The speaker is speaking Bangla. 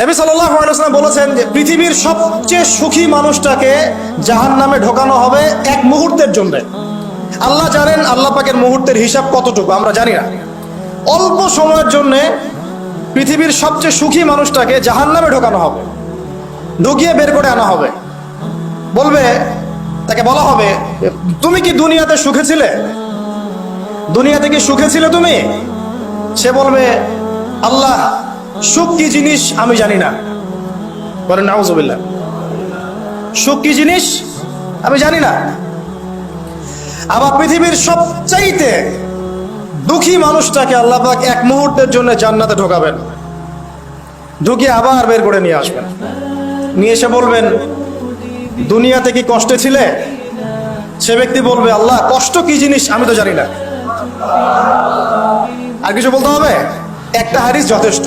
নবী সাল্লাল্লাহু আলাইহি ওয়াসাল্লাম বলেছেন যে পৃথিবীর সবচেয়ে সুখী মানুষটাকে জাহান্নামে ঢোকানো হবে এক মুহূর্তের জন্য। আল্লাহ জানেন আল্লাহ পাকের মুহূর্তের হিসাব কতটুকু আমরা জানি না। অল্প সময়ের জন্য পৃথিবীর সবচেয়ে সুখী মানুষটাকে জাহান্নামে ঢোকানো হবে, ঢুকিয়ে বের করে আনা হবে। বলবে, তাকে বলা হবে, তুমি কি দুনিয়াতে সুখে ছিলে? দুনিয়াতে কি সুখে ছিলে তুমি? সে বলবে, আল্লাহ সুখ কি জিনিস আমি জানি না। বলেন নাউজুবিল্লাহ, সুখ কি জিনিস আমি জানি না। আবার পৃথিবীর সবচাইতে দুঃখী মানুষটাকে আল্লাহ পাক এক মুহূর্তের জন্য জান্নাতে ঢোকাবেন, ঢুকিয়ে আবার বের করে নিয়ে আসবেন। নিয়ে এসে বলবেন, দুনিয়াতে কি কষ্টে ছিলে? সে ব্যক্তি বলবে, আল্লাহ কষ্ট কি জিনিস আমি তো জানি না। আর কিছু বলতে হবে? একটা হাদিস যথেষ্ট।